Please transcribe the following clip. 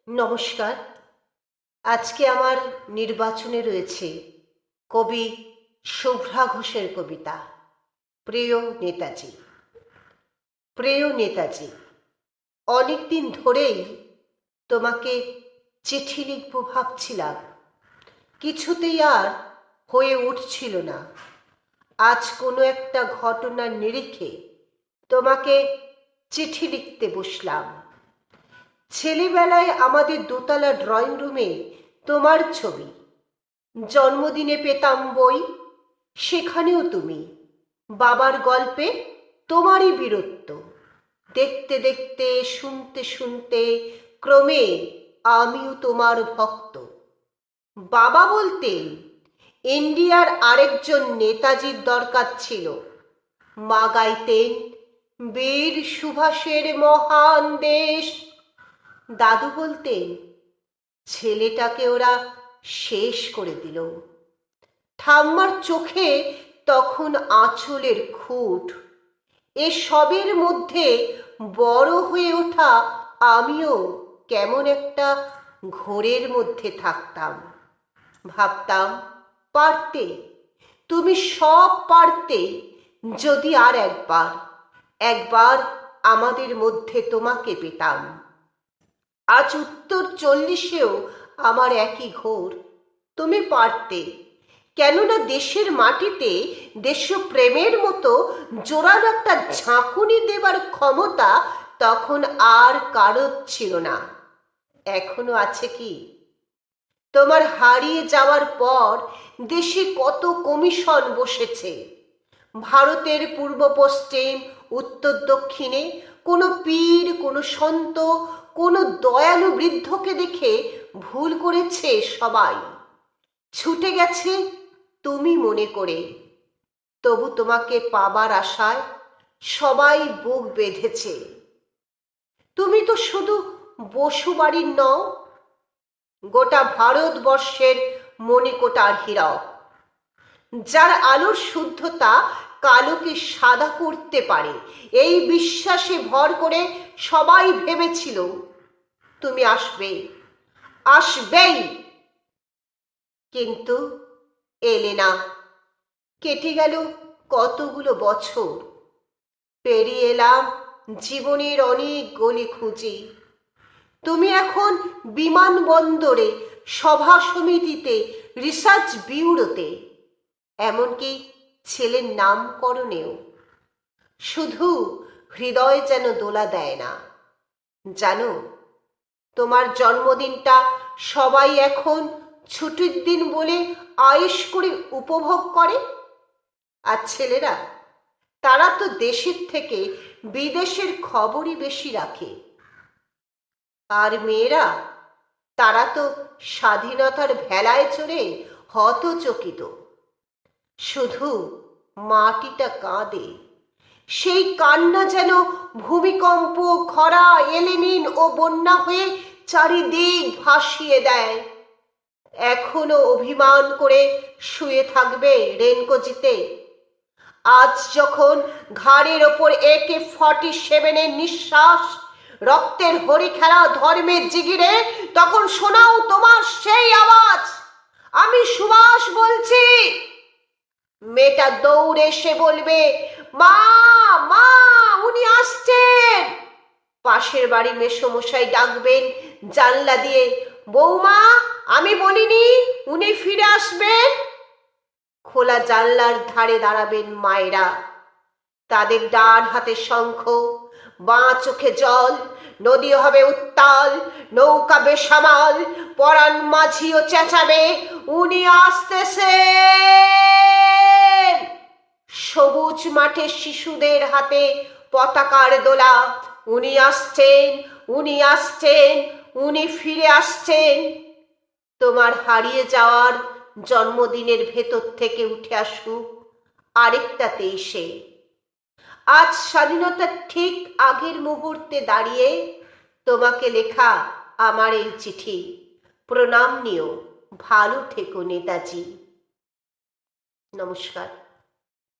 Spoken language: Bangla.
নমস্কার। আজকে আমার নির্বাচনে রয়েছে কবি শুভ্রা ঘোষের কবিতা প্রিয় নেতাজি। প্রিয় নেতাজি, অনেক দিন ধরেই তোমাকে চিঠি লিখব ভাবছিলাম, কিছুতেই আর হয়ে উঠছিল না। আজ কোনো একটা ঘটনার নিরিখে তোমাকে চিঠি লিখতে বসলাম। ছেলেবেলায় আমাদের দোতলা ড্রয়িং রুমে তোমার ছবি, জন্মদিনে পেতাম বই, সেখানেও তুমি। বাবার গল্পে তোমারই বীরত্ব, দেখতে দেখতে শুনতে শুনতে ক্রমে আমিও তোমার ভক্ত। বাবা বলতেন ইন্ডিয়ার আরেকজন নেতাজির দরকার ছিল। মা গাইতেন বীর সুভাষের মহান দেশ। দাদু বলতেন ছেলেটাকে ওরা শেষ করে দিল। ঠাম্মার চোখে তখন আঁচলের খুঁট। এসবের মধ্যে বড় হয়ে ওঠা আমিও কেমন একটা ঘোরের মধ্যে থাকতাম। ভাবতাম পারতে, তুমি সব পারতে, যদি আর একবার আমাদের মধ্যে তোমাকে পেতাম। আজ উত্তর 40-এও আমার একই ঘোর। তুমি পারতে, কেননা দেশের মাটিতে দেশপ্রেমের মতো জোরালো একটা ঝাঁকুনি দেবার ক্ষমতা তখন আর কারোর ছিল না। এখনো আছে কি? তোমার হারিয়ে যাওয়ার পর দেশে কত কমিশন বসেছে। ভারতের পূর্ব পশ্চিম উত্তর দক্ষিণে কোনো পীর, কোনো সন্ত, কোনো দয়ালু বৃদ্ধকে দেখে ভুল করেছে সবাই, ছুটে গেছে তুমি মনে করে। তবু তোমাকে পাবার আশায় সবাই বুক বেঁধেছে। তুমি তো শুধু বসুবাড়ির নও, গোটা ভারতবর্ষের মণিকোটার হীরক, যার আলোর শুদ্ধতা কালোকে সাদা করতে পারে। এই বিশ্বাসে ভর করে সবাই ভেবেছিল তুমি আসবেই, কিন্তু এলে না। কেটে গেল কতগুলো বছর, পেরিয়ে এলাম জীবনের অনেক গলি খুঁজি। তুমি এখন বিমানবন্দরে, সভা সমিতিতে, রিসার্চ ব্যুরোতে, এমনকি ছেলের নামকরণেও। শুধু হৃদয় যেন দোলা দেয় না। জানো, তোমার জন্মদিনটা সবাই এখন ছুটির দিন বলে আয়েশ করে উপভোগ করে। আর ছেলেরা, তারা তো দেশের থেকে বিদেশের খবরই বেশি রাখে। আর মেয়েরা, তারা তো স্বাধীনতার ভেলায় চড়ে হতচকিত। শুধু মাটিটা কাঁদে, সেই কান্না যেন ভূমিকম্প, খরা, এলিনিন ও বন্যা হয়ে চারিদিক ভাসিয়ে দেয়। এখনো অভিমান করে শুয়ে থাকবে রেনকোজিতে। আজ যখন ঘাড়ের ওপর AK-47 নিঃশ্বাস, রক্তের হরি খেলা ধর্মের জিগিরে, তখন শোনাও তোমার সেই আওয়াজ, আমি সুভাষ বলছি। মেয়েটা দৌড়ে এসে বলবে, মা মা, উনি আসছেন। পাশের বাড়ি মেসোমশাই ডাকবেন জানলা দিয়ে, বৌমা, আমি বলিনি উনি ফিরে আসবেন? খোলা জানলার ধারে দাঁড়াবেন মায়েরা, তাদের ডান হাতে শঙ্খ, বাঁ চোখে জল। নদী হবে উত্তাল, নৌকা বেসামাল, পরাণ মাঝিও চেঁচাবে, উনি আসতেছেন। সবুজ মাঠে শিশুদের হাতে পতাকার দোলা, উনি আসছেন, উনি আসছেন, উনি ফিরে আসছেন। তোমার হারিয়ে যাওয়ার জন্মদিনের ভেতর থেকে উঠে আসুক আরেকটা 23-এ। আজ স্বাধীনতার ঠিক আগের মুহূর্তে দাঁড়িয়ে তোমাকে লেখা আমার এই চিঠি। প্রণাম নিও, ভালো থেকো নেতাজি। নমস্কার।